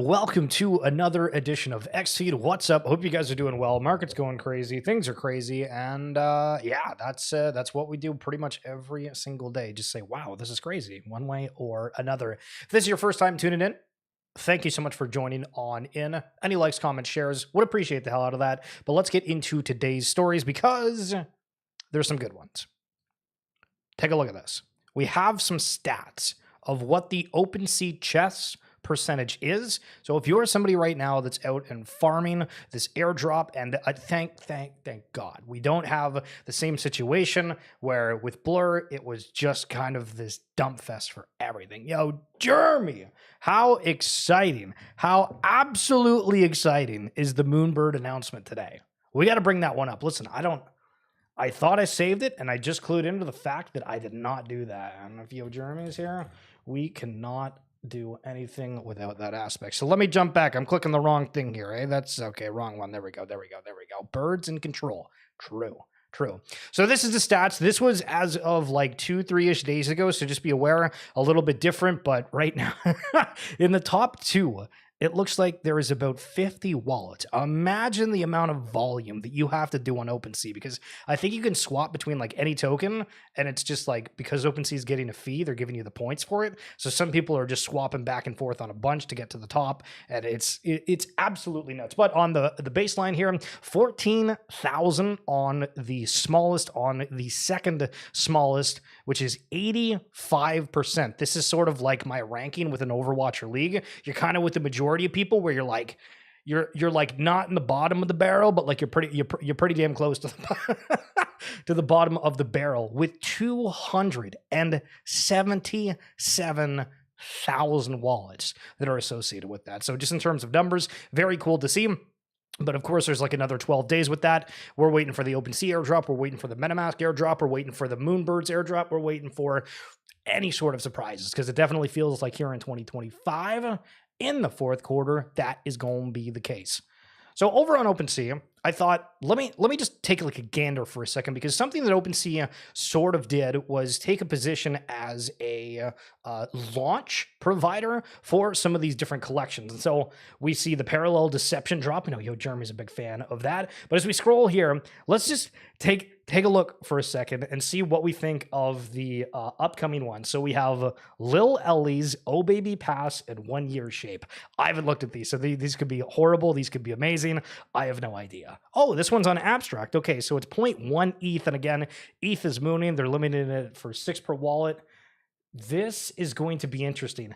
welcome to another edition of Xfeed. What's up? Hope you guys are doing well. Market's going crazy, things are crazy, and yeah, that's what we do pretty much every single day. Just say, wow, this is crazy, one way or another. If this is your first time tuning in, thank you so much for joining on in. Any likes, comments, shares, would appreciate the hell out of that. But let's get into today's stories because there's some good ones. Take a look at this. We have some stats of what the OpenSea chess percentage is. So if you're somebody right now that's out and farming this airdrop, and thank God we don't have the same situation where with Blur it was just kind of this dump fest for everything. Yo, Jeremy, how exciting, how absolutely exciting is the Moonbird announcement today? We got to bring that one up. Listen, I thought I saved it, and I just clued into the fact that I did not do that. And if Yo Jeremy's here, we cannot do anything without that aspect. So let me jump back. I'm clicking the wrong thing here. Eh? That's okay. Wrong one. There we go. Birds in control. True. So this is the stats. This was as of like 2-3-ish days ago. So just be aware, a little bit different. But right now, in the top two, it looks like there is about 50 wallets. Imagine the amount of volume that you have to do on OpenSea, because I think you can swap between like any token, and it's just like, because OpenSea is getting a fee, they're giving you the points for it. So some people are just swapping back and forth on a bunch to get to the top, and it's absolutely nuts. But on the baseline here, 14,000 on the smallest, on the second smallest, which is 85%. This is sort of like my ranking with an Overwatch or League. You're kind of with the majority of people where you're like not in the bottom of the barrel, but like you're pretty damn close to the to the bottom of the barrel, with 277,000 wallets that are associated with that. So just in terms of numbers, very cool to see. But of course, there's like another 12 days with that. We're waiting for the OpenSea airdrop. We're waiting for the MetaMask airdrop. We're waiting for the Moonbirds airdrop. We're waiting for any sort of surprises, because it definitely feels like here in 2025, in the fourth quarter, that is going to be the case. So over on OpenSea, I thought, let me just take like a gander for a second, because something that OpenSea sort of did was take a position as a launch provider for some of these different collections. And so we see the parallel deception drop. I know Yo Jeremy's a big fan of that. But as we scroll here, let's just take a look for a second and see what we think of the upcoming one. So we have Lil Ellies, Oh Baby Pass, and 1 Year Shape. I haven't looked at these, so these could be horrible. These could be amazing. I have no idea. Oh, this one's on Abstract. Okay, so it's 0.1 ETH, and again, ETH is mooning. They're limiting it for 6 per wallet. This is going to be interesting.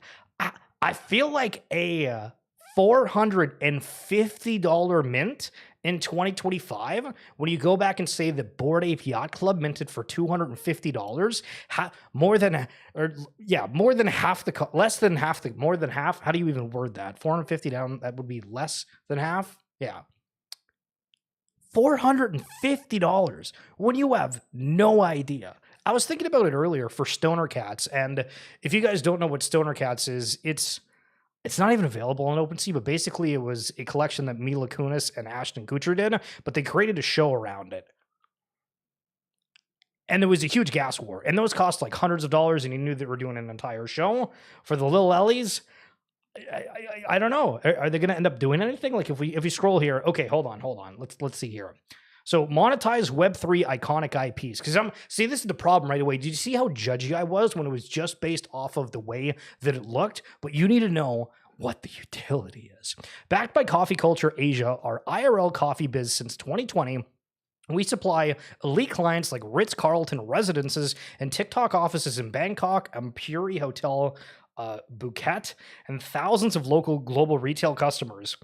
I feel like a $450 mint in 2025, when you go back and say the Bored Ape Yacht Club minted for $250, more than half the, less than half the, more than half. How do you even word that? 450 down, that would be less than half. Yeah. $450 when you have no idea. I was thinking about it earlier for Stoner Cats, and if you guys don't know what Stoner Cats is, it's not even available on OpenSea, but basically it was a collection that Mila Kunis and Ashton Kutcher did, but they created a show around it. And there was a huge gas war, and those cost like hundreds of dollars, and you knew they were doing an entire show. For the Lil Ellies, I don't know. Are they going to end up doing anything? Like if we scroll here, okay, hold on. Let's see here. So monetize Web3 iconic IPs. Because this is the problem right away. Did you see how judgy I was when it was just based off of the way that it looked? But you need to know what the utility is. Backed by Coffee Culture Asia, our IRL coffee biz since 2020. We supply elite clients like Ritz-Carlton residences and TikTok offices in Bangkok, Ampuri Hotel, Phuket, and thousands of local global retail customers.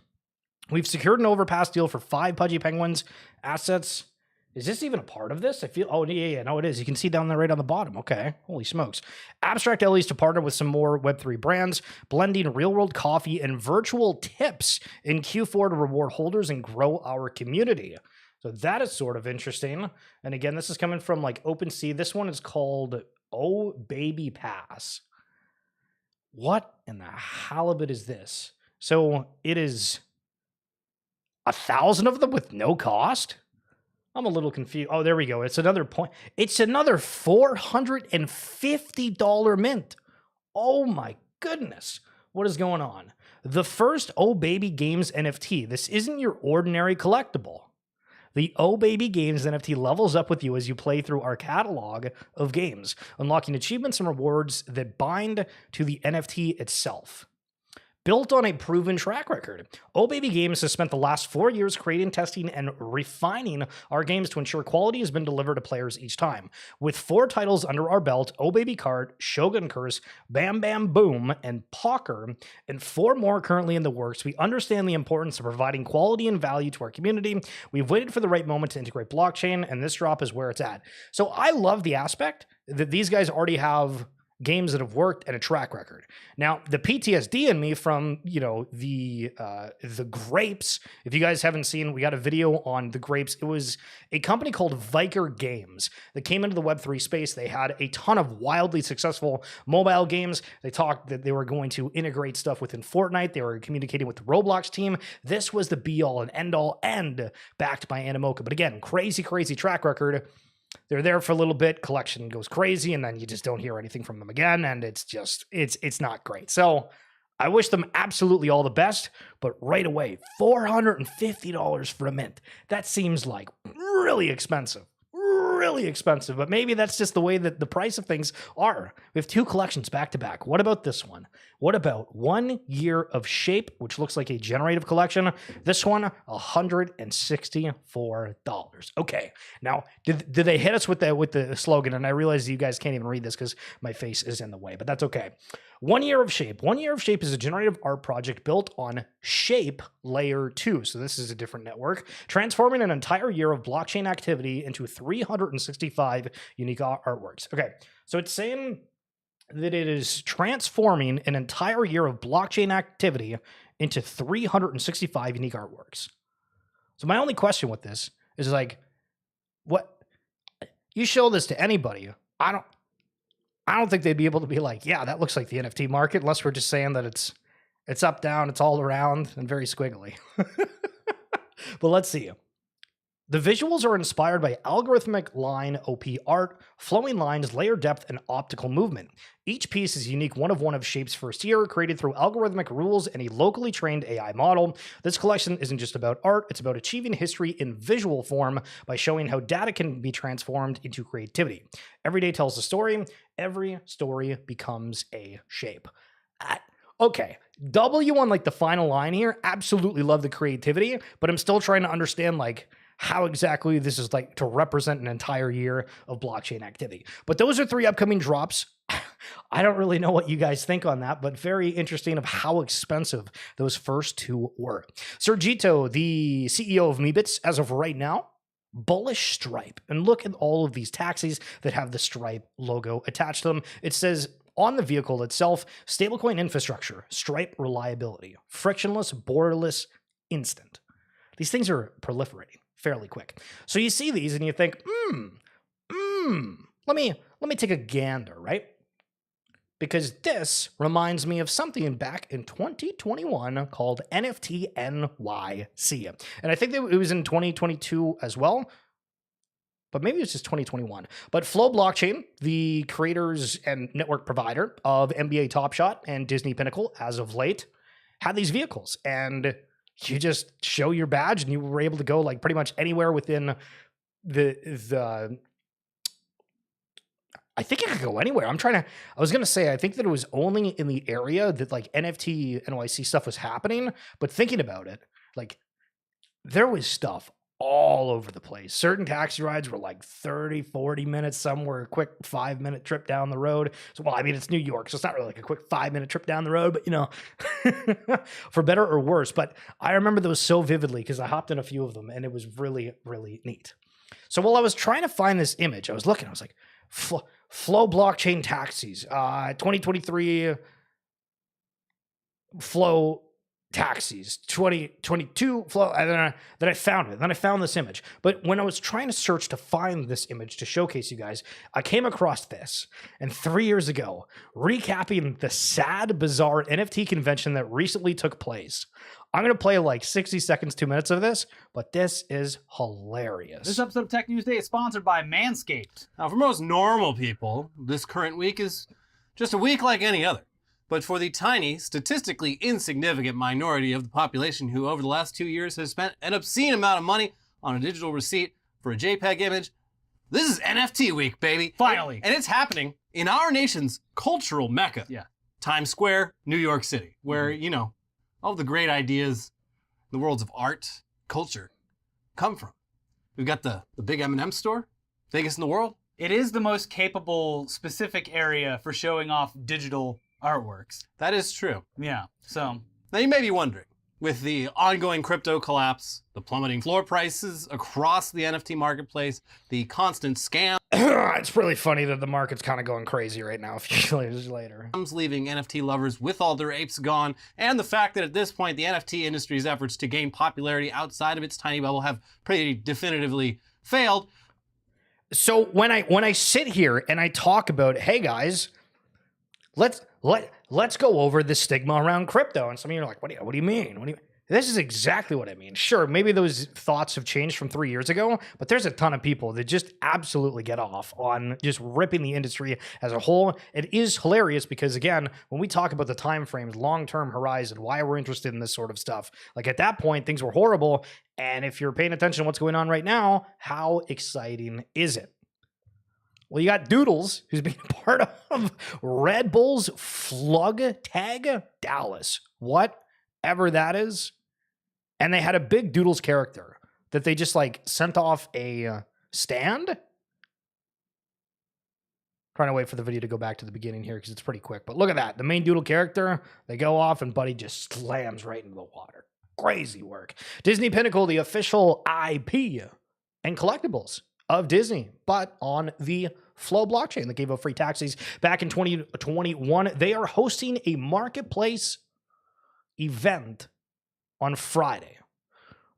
We've secured an overpass deal for 5 Pudgy Penguins assets. Is this even a part of this? I feel, oh yeah, no, it is. You can see down there right on the bottom. Okay, holy smokes. Abstract Ellies to partner with some more Web3 brands, blending real-world coffee and virtual tips in Q4 to reward holders and grow our community. So that is sort of interesting. And again, this is coming from like OpenSea. This one is called Oh Baby Pass. What in the halibut is this? So it is 1,000 of them with no cost? I'm a little confused. Oh, there we go. It's another point. It's another $450 mint. Oh my goodness. What is going on? The first Oh Baby Games NFT. This isn't your ordinary collectible. The Oh Baby Games NFT levels up with you as you play through our catalog of games, unlocking achievements and rewards that bind to the NFT itself. Built on a proven track record, Oh Baby Games has spent the last 4 years creating, testing, and refining our games to ensure quality has been delivered to players each time. With 4 titles under our belt, Oh Baby Cart, Shogun Curse, Bam Bam Boom, and Poker, and 4 more currently in the works, we understand the importance of providing quality and value to our community. We've waited for the right moment to integrate blockchain, and this drop is where it's at. So I love the aspect that these guys already have games that have worked and a track record. Now, the PTSD in me from, the grapes, if you guys haven't seen, we got a video on the grapes. It was a company called Viker Games that came into the Web3 space. They had a ton of wildly successful mobile games. They talked that they were going to integrate stuff within Fortnite. They were communicating with the Roblox team. This was the be all and end all, and backed by Animoca. But again, crazy track record. They're there for a little bit, collection goes crazy, and then you just don't hear anything from them again, and it's not great. So I wish them absolutely all the best, but right away, $450 for a mint. That seems like really expensive. But maybe that's just the way that the price of things are. We have 2 collections back to back. What about this one? What about 1 year of Shape, which looks like a generative collection? This one, $164. Okay, now did they hit us with the slogan? And I realize you guys can't even read this because my face is in the way, but that's okay. 1 year of Shape. 1 year of Shape is a generative art project built on Shape Layer 2. So this is a different network, transforming an entire year of blockchain activity into 365 unique artworks. Okay, so it's saying that it is transforming an entire year of blockchain activity into 365 unique artworks. So my only question with this is what? You show this to anybody, I don't think they'd be able to be like, yeah, that looks like the NFT market, unless we're just saying that it's up, down, it's all around, and very squiggly. But let's see. The visuals are inspired by algorithmic line OP art, flowing lines, layer depth, and optical movement. Each piece is unique one of Shape's first year, created through algorithmic rules and a locally trained AI model. This collection isn't just about art, it's about achieving history in visual form by showing how data can be transformed into creativity. Every day tells a story, every story becomes a shape. Okay, W on the final line here, absolutely love the creativity, but I'm still trying to understand how exactly this is to represent an entire year of blockchain activity. But those are 3 upcoming drops. I don't really know what you guys think on that, but very interesting of how expensive those first 2 were. Sergito, the CEO of Moonbirds, as of right now, bullish Stripe. And look at all of these taxis that have the Stripe logo attached to them. It says on the vehicle itself, stablecoin infrastructure, Stripe reliability, frictionless, borderless, instant. These things are proliferating fairly quick. So you see these and you think, let me take a gander, right? Because this reminds me of something back in 2021 called NFT NYC. And I think that it was in 2022 as well, but maybe it's just 2021. But Flow Blockchain, the creators and network provider of NBA Top Shot and Disney Pinnacle as of late, had these vehicles, and you just show your badge and you were able to go pretty much anywhere within the I think it could go anywhere. I was going to say, I think that it was only in the area that NFT NYC stuff was happening, but thinking about it, there was stuff all over the place. Certain taxi rides were 30, 40 minutes. Some were a quick 5-minute trip down the road. So, it's New York, so it's not really a quick 5-minute trip down the road, but for better or worse. But I remember those so vividly because I hopped in a few of them and it was really, really neat. So while I was trying to find this image, I was looking, I was like, Flow blockchain taxis, 2023 Flow taxis, 2022 Flow, and then I found it. Then I found this image. But when I was trying to search to find this image to showcase you guys, I came across this. And 3 years ago, recapping the sad, bizarre NFT convention that recently took place. I'm going to play 60 seconds, 2 minutes of this, but this is hilarious. This episode of Tech News Day is sponsored by Manscaped. Now, for most normal people, this current week is just a week like any other. but for the tiny, statistically insignificant minority of the population who over the last 2 years has spent an obscene amount of money on a digital receipt for a JPEG image. This is NFT week, baby. Finally. And it's happening in our nation's cultural mecca. Yeah. Times Square, New York City, where, you know, all the great ideas in the worlds of art, culture come from. We've got the big M&M store, biggest in the world. It is the most capable, specific area for showing off digital artworks. That is true. Yeah, so. Now you may be wondering, with the ongoing crypto collapse, the plummeting floor prices across the NFT marketplace, the constant scam, It's really funny that the market's kind of going crazy right now a few years later. leaving NFT lovers with all their apes gone, and the fact that at this point the NFT industry's efforts to gain popularity outside of its tiny bubble have pretty definitively failed. So when I sit here and I talk about, hey guys, let's go over the stigma around crypto, and some of you are like, what do you mean? This is exactly what I mean. Sure, maybe those thoughts have changed from 3 years ago, but there's a ton of people that just absolutely get off on just ripping the industry as a whole. It is hilarious because, again, when we talk about the time frames, long-term horizon, why we're interested in this sort of stuff, like at that point, things were horrible. And if you're paying attention to what's going on right now, how exciting is it? Well, you got Doodles, who's being a part of Red Bull's Flugtag Dallas, whatever that is. And they had a big Doodles character that they just like sent off a stand. Trying to wait for the video to go back to the beginning here because it's pretty quick. But look at that. The main Doodle character, they go off and Buddy just slams right into the water. Crazy work. Disney Pinnacle, the official IP and collectibles of Disney, but on the Flow blockchain that gave out free taxis back in 2021. They are hosting a marketplace event on Friday.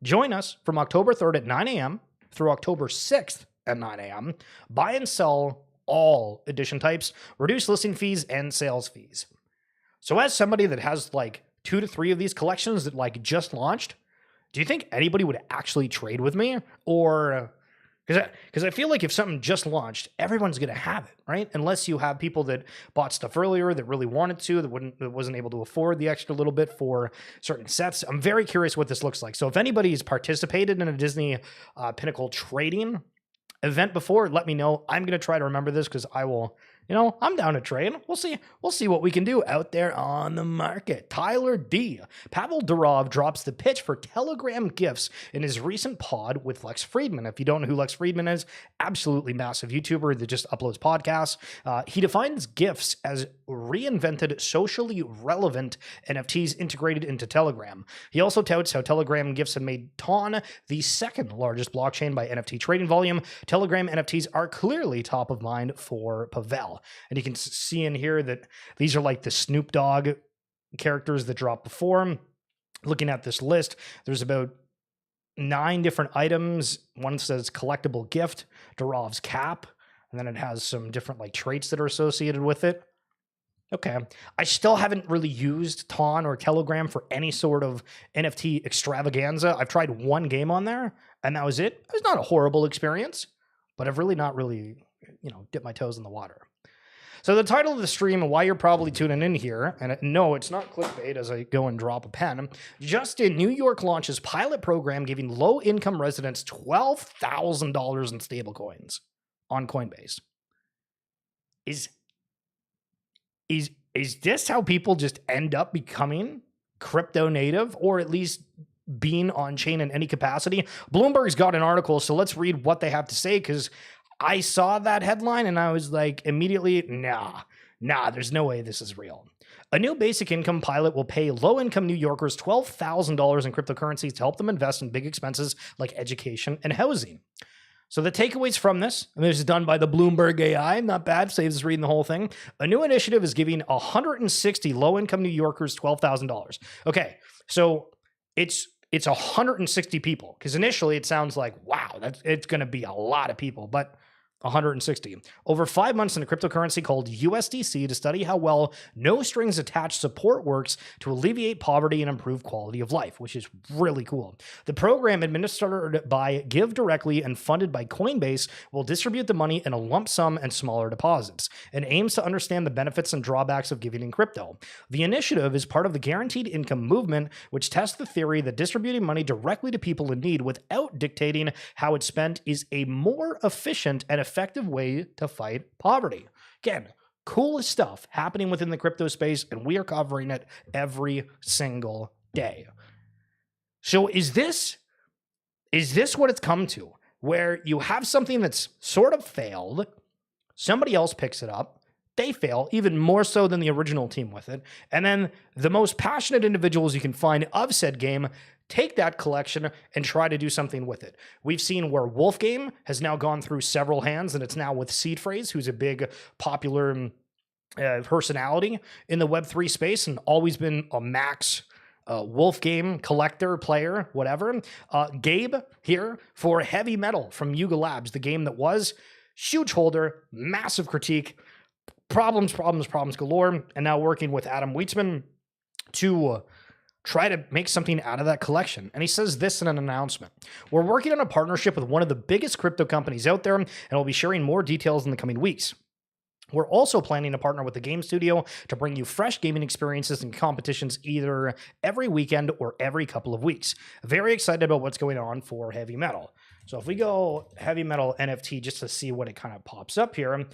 Join us from October 3rd at 9 a.m. through October 6th at 9 a.m. Buy and sell all edition types, reduce listing fees and sales fees. So as somebody that has like 2 to 3 of these collections that like just launched, do you think anybody would actually trade with me? Or because I feel like if something just launched, everyone's going to have it, right? Unless you have people that bought stuff earlier that really wanted to, that wasn't able to afford the extra little bit for certain sets. I'm very curious what this looks like. So if anybody's participated in a Disney Pinnacle trading event before, let me know. I'm going to try to remember this because I will, I'm down to trade. We'll see what we can do out there on the market. Tyler D. Pavel Durov drops the pitch for Telegram gifts in his recent pod with Lex Friedman. If you don't know who Lex Friedman is, absolutely massive YouTuber that just uploads podcasts. He defines gifts as reinvented, socially relevant NFTs integrated into Telegram. He also touts how Telegram gifts have made TON the second largest blockchain by NFT trading volume. Telegram NFTs are clearly top of mind for Pavel. And you can see in here that these are like the Snoop Dogg characters that dropped before. Looking at this list, there's about 9 different items. One says collectible gift, Durov's cap, and then it has some different like traits that are associated with it. Okay. I still haven't really used TON or Telegram for any sort of NFT extravaganza. I've tried one game on there, and that was it. It was not a horrible experience, but I've really not really, dipped my toes in the water. So the title of the stream and why you're probably tuning in here, and no, it's not clickbait as I go and drop a pen. Justin, New York launches pilot program giving low-income residents $12,000 in stablecoins on Coinbase. Is this how people just end up becoming crypto native, or at least being on chain in any capacity? Bloomberg's got an article, so let's read what they have to say, because I saw that headline and I was like, immediately, nah, there's no way this is real. A new basic income pilot will pay low-income New Yorkers $12,000 in cryptocurrencies to help them invest in big expenses like education and housing. So the takeaways from this, and this is done by the Bloomberg AI, not bad, saves us reading the whole thing. A new initiative is giving 160 low-income New Yorkers $12,000. Okay, so it's 160 people, because initially it sounds like, wow, it's going to be a lot of people, but 160. Over 5 months in a cryptocurrency called USDC to study how well no strings attached support works to alleviate poverty and improve quality of life, which is really cool. The program, administered by Give Directly and funded by Coinbase, will distribute the money in a lump sum and smaller deposits, and aims to understand the benefits and drawbacks of giving in crypto. The initiative is part of the guaranteed income movement, which tests the theory that distributing money directly to people in need without dictating how it's spent is a more efficient and effective way to fight poverty. Again, coolest stuff happening within the crypto space, and we are covering it every single day. So is this what it's come to, where you have something that's sort of failed, somebody else picks it up, they fail even more so than the original team with it, and then the most passionate individuals you can find of said game take that collection and try to do something with it. We've seen where Wolf Game has now gone through several hands, and it's now with Seed Phrase, who's a big popular personality in the Web3 space and always been a max Wolf Game collector, player, whatever. Gabe here for HvMtl from Yuga Labs, the game that was huge holder, massive critique, problems galore, and now working with Adam Weitzman to try to make something out of that collection. And he says this in an announcement: "We're working on a partnership with one of the biggest crypto companies out there, and we'll be sharing more details in the coming weeks. We're also planning to partner with the game studio to bring you fresh gaming experiences and competitions either every weekend or every couple of weeks. Very excited about what's going on for HvMtl." So if we go HvMtl NFT just to see what it kind of pops up here,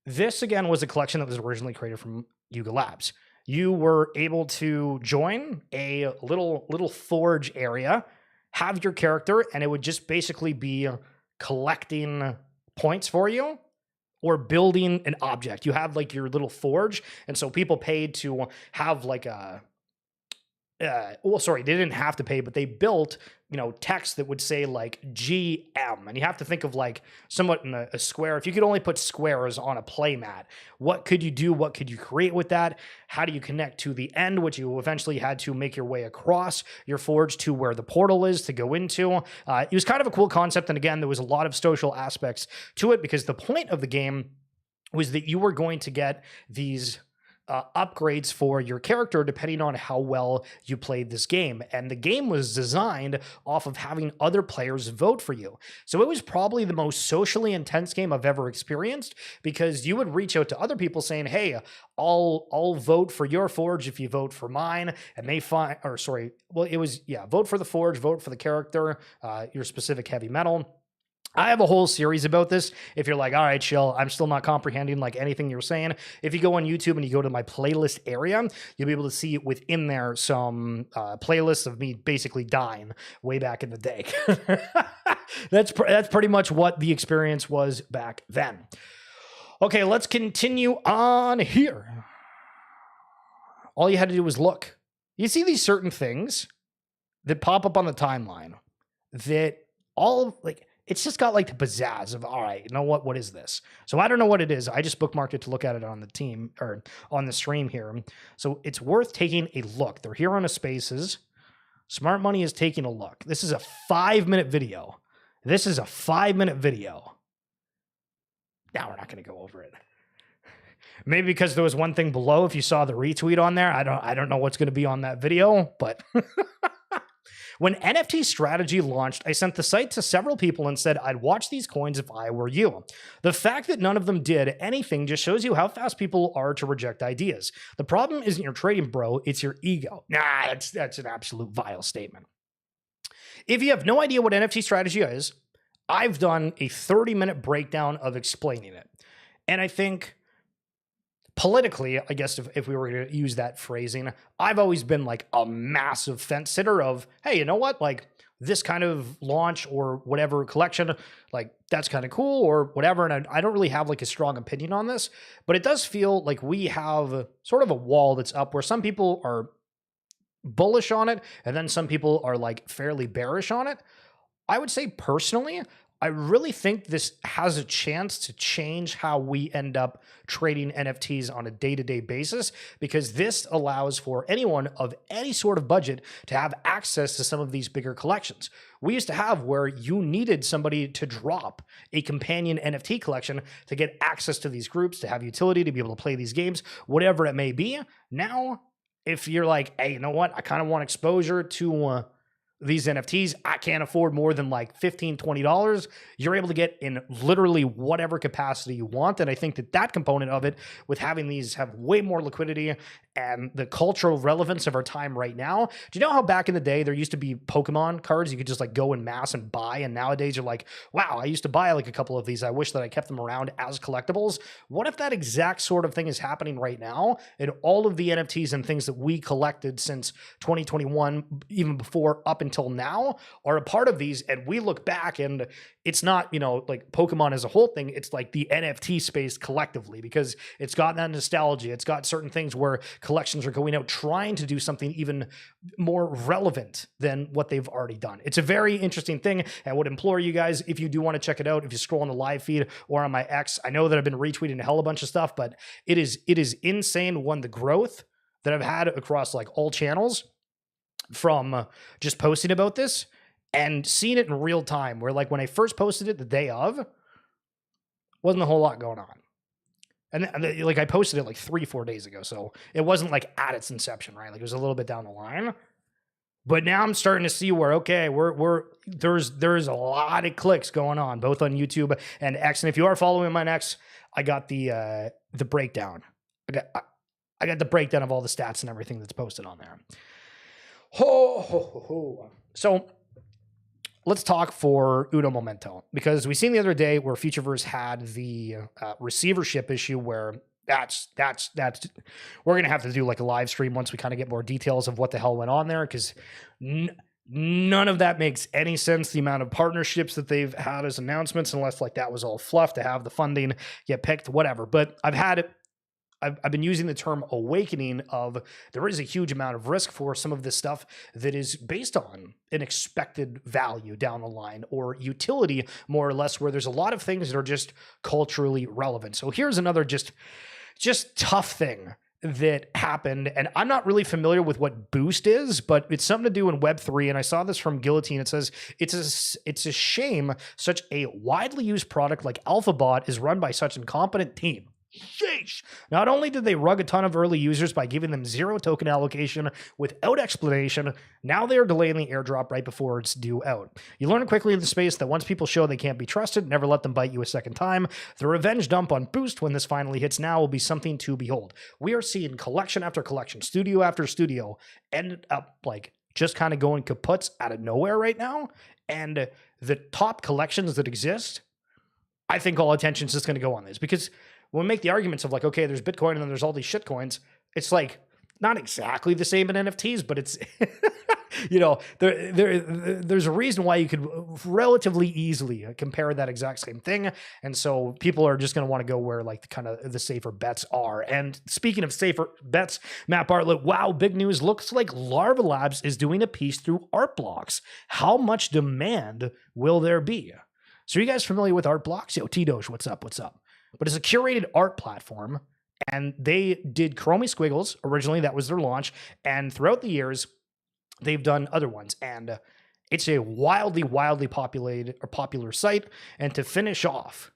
this again was a collection that was originally created from Yuga Labs. You were able to join a little forge area, have your character, and it would just basically be collecting points for you or building an object. You have like your little forge, and so people paid to have like a they didn't have to pay, but they built, text that would say like GM, and you have to think of like somewhat in a square. If you could only put squares on a play mat, what could you do? What could you create with that? How do you connect to the end, which you eventually had to make your way across your forge to where the portal is to go into? It was kind of a cool concept, and again, there was a lot of social aspects to it because the point of the game was that you were going to get these upgrades for your character depending on how well you played this game. And the game was designed off of having other players vote for you. So it was probably the most socially intense game I've ever experienced, because you would reach out to other people saying, "Hey, I'll vote for your forge if you vote for mine." And they vote for the forge, vote for the character, your specific HvMtl. I have a whole series about this. If you're like, all right, chill, I'm still not comprehending like anything you're saying, if you go on YouTube and you go to my playlist area, you'll be able to see within there some playlists of me basically dying way back in the day. That's pretty much what the experience was back then. Okay, let's continue on here. All you had to do was look. You see these certain things that pop up on the timeline that it's just got like the pizzazz of, all right, you know what is this? So I don't know what it is. I just bookmarked it to look at it on the team or on the stream here. So it's worth taking a look. They're here on a Spaces. Smart Money is taking a look. This is a 5-minute video. Now we're not going to go over it. Maybe because there was one thing below. If you saw the retweet on there, I don't know what's going to be on that video, but when NFT Strategy launched, I sent the site to several people and said I'd watch these coins if I were you. The fact that none of them did anything just shows you how fast people are to reject ideas. The problem isn't your trading, bro, it's your ego. Nah, that's an absolute vile statement. If you have no idea what NFT Strategy is, I've done a 30-minute breakdown of explaining it. And I think politically, I guess if we were to use that phrasing, I've always been like a massive fence sitter of, hey, you know what? Like this kind of launch or whatever collection, like that's kind of cool or whatever. And I don't really have like a strong opinion on this, but it does feel like we have sort of a wall that's up where some people are bullish on it and then some people are like fairly bearish on it. I would say personally, I really think this has a chance to change how we end up trading NFTs on a day-to-day basis, because this allows for anyone of any sort of budget to have access to some of these bigger collections. We used to have where you needed somebody to drop a companion NFT collection to get access to these groups, to have utility, to be able to play these games, whatever it may be. Now, if you're like, hey, you know what? I kind of want exposure to these NFTs. I can't afford more than like $15, $20. You're able to get in literally whatever capacity you want. And I think that component of it, with having these have way more liquidity and the cultural relevance of our time right now. Do you know how back in the day there used to be Pokemon cards you could just like go in mass and buy? And nowadays you're like, wow, I used to buy like a couple of these. I wish that I kept them around as collectibles. What if that exact sort of thing is happening right now? And all of the NFTs and things that we collected since 2021, even before up until now, are a part of these. And we look back and it's not, like Pokemon as a whole thing. It's like the NFT space collectively, because it's got that nostalgia. It's got certain things where collections are going out trying to do something even more relevant than what they've already done. It's a very interesting thing. I would implore you guys, if you do want to check it out, if you scroll on the live feed or on my X, I know that I've been retweeting a hell of a bunch of stuff, but it is insane. One, the growth that I've had across like all channels from just posting about this and seeing it in real time, where like when I first posted it the day of, wasn't a whole lot going on. And like I posted it like 3-4 days ago, so it wasn't like at its inception, right? Like it was a little bit down the line. But now I'm starting to see where, okay, there's a lot of clicks going on, both on YouTube and X. And if you are following my X, I got the breakdown. I got the breakdown of all the stats and everything that's posted on there. So let's talk for Uno Momento, because we seen the other day where Futureverse had the receivership issue where that's we're going to have to do like a live stream once we kind of get more details of what the hell went on there, because none of that makes any sense. The amount of partnerships that they've had as announcements, unless like that was all fluff to have the funding get picked, whatever. But I've been using the term awakening of there is a huge amount of risk for some of this stuff that is based on an expected value down the line or utility, more or less, where there's a lot of things that are just culturally relevant. So here's another just tough thing that happened. And I'm not really familiar with what Boost is, but it's something to do in Web3. And I saw this from Guillotine. It says, it's a shame such a widely used product like AlphaBot is run by such an incompetent team. Sheesh. Not only did they rug a ton of early users by giving them 0 token allocation without explanation, now they are delaying the airdrop right before it's due out. You learn quickly in the space that once people show they can't be trusted, never let them bite you a second time. The revenge dump on Boost when this finally hits now will be something to behold. We are seeing collection after collection, studio after studio end up like just kind of going kaputs out of nowhere right now. And the top collections that exist, I think all attention is just going to go on this, because when we make the arguments of like, okay, there's Bitcoin and then there's all these shit coins, it's like not exactly the same in NFTs, but it's, there's a reason why you could relatively easily compare that exact same thing. And so people are just going to want to go where like the safer bets are. And speaking of safer bets, Matt Bartlett, wow, big news. Looks like Larva Labs is doing a piece through art blocks. How much demand will there be? So are you guys familiar with art blocks? Yo, T-Doge, what's up? But it's a curated art platform, and they did Chromie Squiggles originally. That was their launch. And throughout the years, they've done other ones. And it's a wildly popular site. And to finish off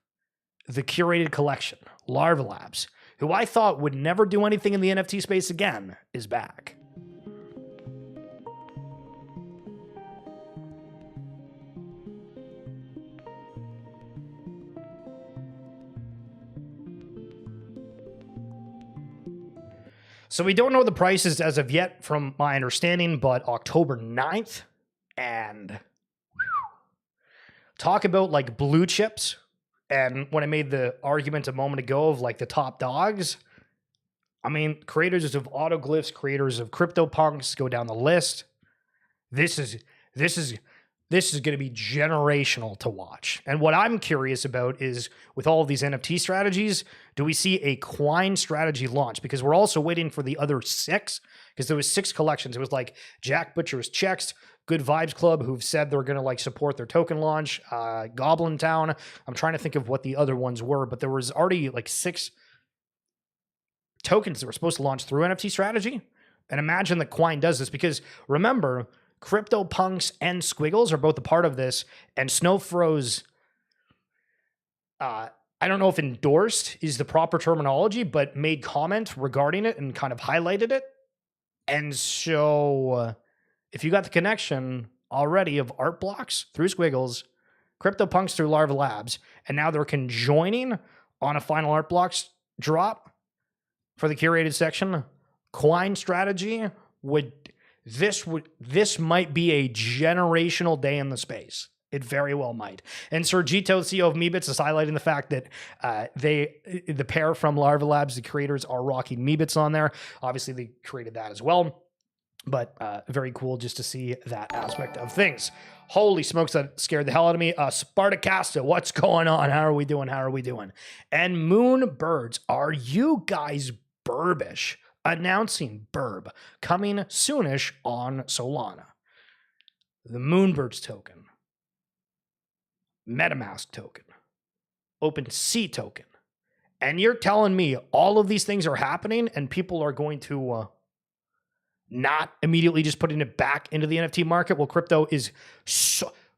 the curated collection, Larva Labs, who I thought would never do anything in the NFT space again, is back. So we don't know the prices as of yet from my understanding, but October 9th, and talk about like blue chips. And when I made the argument a moment ago of like the top dogs, I mean, creators of autoglyphs, creators of CryptoPunks, go down the list. This is this is going to be generational to watch. And what I'm curious about is with all of these NFT strategies, do we see a Quine strategy launch? Because we're also waiting for the other 6, because there was 6 collections. It was like Jack Butcher's Checks, Good Vibes Club, who've said they're going to like support their token launch, Goblin Town. I'm trying to think of what the other ones were, but there was already like 6 tokens that were supposed to launch through NFT strategy. And imagine that Quine does this, because remember, CryptoPunks and Squiggles are both a part of this, and Snowfroze, I don't know if endorsed is the proper terminology, but made comment regarding it and kind of highlighted it. And so if you got the connection already of art blocks through Squiggles, CryptoPunks through Larva Labs, and now they're conjoining on a final art blocks drop for the curated section, Quine Strategy this might be a generational day in the space. It very well might. And Sergito, CEO of Meebits, is highlighting the fact that the pair from Larva Labs, the creators, are rocking Meebits on there. Obviously, they created that as well. But very cool just to see that aspect of things. Holy smokes, that scared the hell out of me. Spartacasta, what's going on? How are we doing? And Moonbirds, are you guys burbish? Announcing Burb coming soonish on Solana. The Moonbirds token, MetaMask token, OpenSea token. And you're telling me all of these things are happening and people are going to not immediately just putting it back into the NFT market? Well, crypto is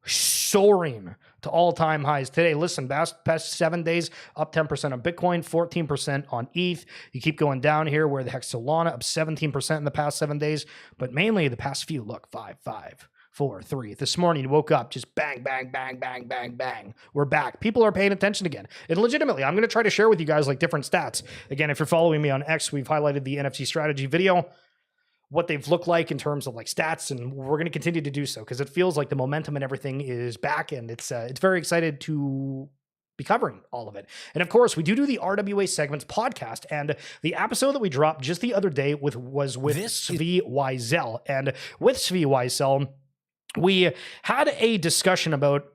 soaring to all-time highs today. Listen, past 7 days, up 10% on Bitcoin, 14% on ETH. You keep going down here. Where the heck Solana, up 17% in the past 7 days. But mainly the past few, look, 5, 5, 4, 3. This morning, woke up, just bang, bang, bang, bang, bang, bang. We're back. People are paying attention again. And legitimately, I'm going to try to share with you guys like different stats. Again, if you're following me on X, we've highlighted the NFT strategy video, what they've looked like in terms of like stats, and we're going to continue to do so because it feels like the momentum and everything is back, and it's very excited to be covering all of it. And of course, we do the RWA SegMints podcast, and the episode that we dropped just the other day was with Hvymtl, and with Hvymtl, we had a discussion about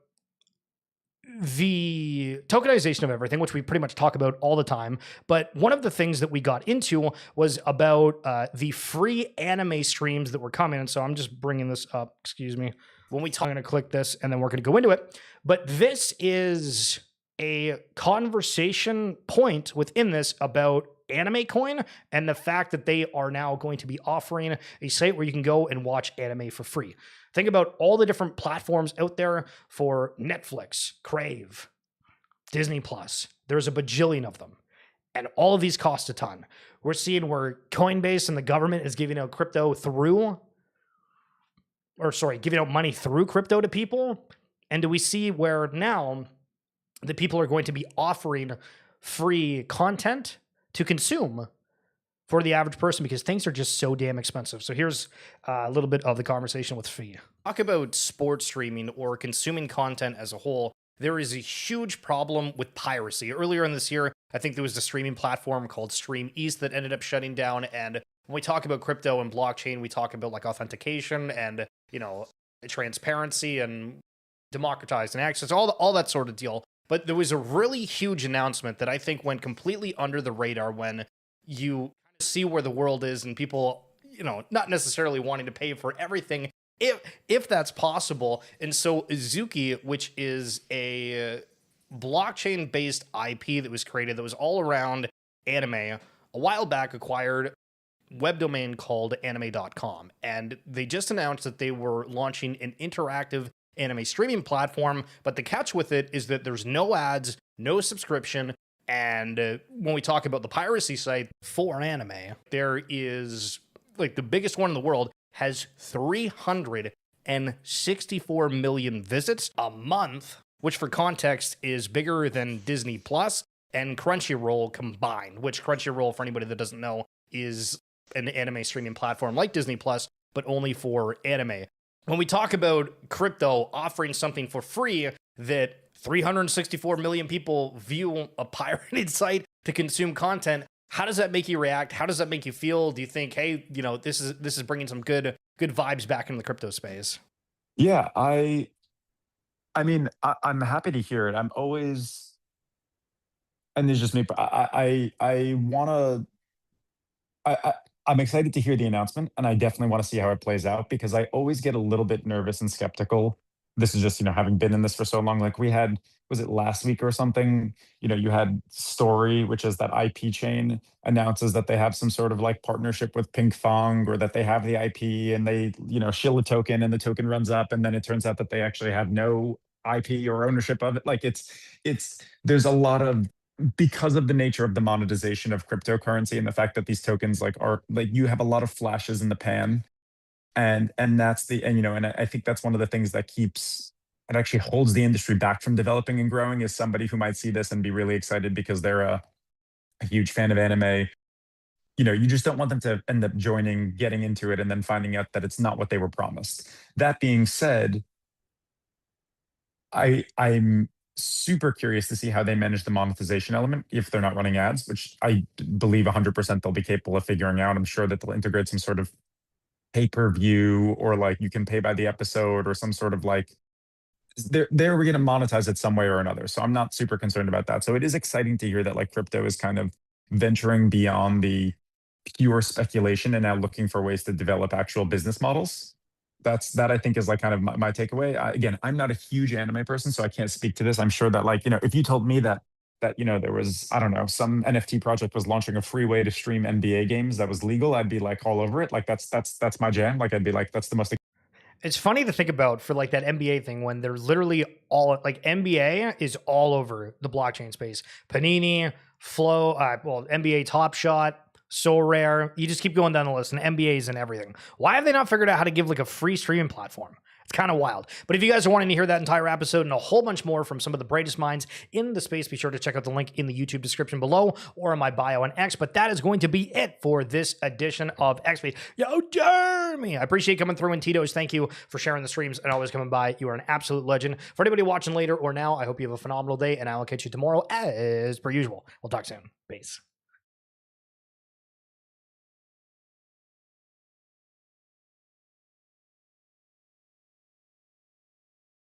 the tokenization of everything, which we pretty much talk about all the time. But one of the things that we got into was about the free anime streams that were coming. And so I'm just bringing this up. Excuse me. When we talk, I'm going to click this and then we're going to go into it. But this is a conversation point within this about Anime Coin and the fact that they are now going to be offering a site where you can go and watch anime for free. Think about all the different platforms out there for Netflix, Crave, Disney Plus. There's a bajillion of them. And all of these cost a ton. We're seeing where Coinbase and the government is giving out giving out money through crypto to people. And do we see where now the people are going to be offering free content to consume for the average person because things are just so damn expensive. So here's a little bit of the conversation with Fee. Talk about sports streaming or consuming content as a whole. There is a huge problem with piracy. Earlier in this year, I think there was a streaming platform called Stream East that ended up shutting down. And when we talk about crypto and blockchain, we talk about like authentication and, transparency and democratizing access, all that sort of deal. But there was a really huge announcement that I think went completely under the radar when you see where the world is and people, not necessarily wanting to pay for everything if that's possible. And so Azuki, which is a blockchain-based IP that was created that was all around anime, a while back acquired web domain called anime.com. And they just announced that they were launching an interactive anime streaming platform, but the catch with it is that there's no ads, no subscription, and when we talk about the piracy site for anime, there is, like, the biggest one in the world has 364 million visits a month, which for context is bigger than Disney Plus and Crunchyroll combined, which Crunchyroll, for anybody that doesn't know, is an anime streaming platform like Disney Plus, but only for anime. When we talk about crypto offering something for free that 364 million people view a pirated site to consume content, how does that make you react? How does that make you feel? Do you think, hey, this is bringing some good vibes back into the crypto space? Yeah, I I mean, I'm happy to hear it. I'm always, and it's just me. But I want to. I I'm excited to hear the announcement, and I definitely want to see how it plays out because I always get a little bit nervous and skeptical. This is just, having been in this for so long. Like we had, was it last week or something? You had Story, which is that IP chain, announces that they have some sort of like partnership with Pink Fong, or that they have the IP and they, shill a token and the token runs up, and then it turns out that they actually have no IP or ownership of it. Like there's a lot of, because of the nature of the monetization of cryptocurrency and the fact that these tokens like are like, you have a lot of flashes in the pan, and that's the, and I think that's one of the things that keeps, it actually holds the industry back from developing and growing, is somebody who might see this and be really excited because they're a huge fan of anime. You just don't want them to end up joining, getting into it, and then finding out that it's not what they were promised. That being said, I'm super curious to see how they manage the monetization element if they're not running ads, which I believe 100% they'll be capable of figuring out. I'm sure that they'll integrate some sort of pay-per-view, or like you can pay by the episode, or some sort of like, they're going to monetize it some way or another. So I'm not super concerned about that. So it is exciting to hear that like crypto is kind of venturing beyond the pure speculation and now looking for ways to develop actual business models. That I think is like kind of my takeaway. Again, I'm not a huge anime person, so I can't speak to this. I'm sure that like, if you told me that there was, I don't know, some NFT project was launching a free way to stream NBA games that was legal, I'd be like all over it. Like that's my jam. Like I'd be like, that's the most. It's funny to think about for like that NBA thing when they're literally all like NBA is all over the blockchain space. Panini, Flow, NBA Top Shot, So Rare. You just keep going down the list, and NBAs and everything. Why have they not figured out how to give like a free streaming platform? It's kind of wild. But if you guys are wanting to hear that entire episode and a whole bunch more from some of the brightest minds in the space, be sure to check out the link in the YouTube description below or in my bio on X. But that is going to be it for this edition of XP. Yo, Jeremy! I appreciate you coming through, and Tito's, thank you for sharing the streams and always coming by. You are an absolute legend. For anybody watching later or now, I hope you have a phenomenal day, and I will catch you tomorrow as per usual. We'll talk soon. Peace.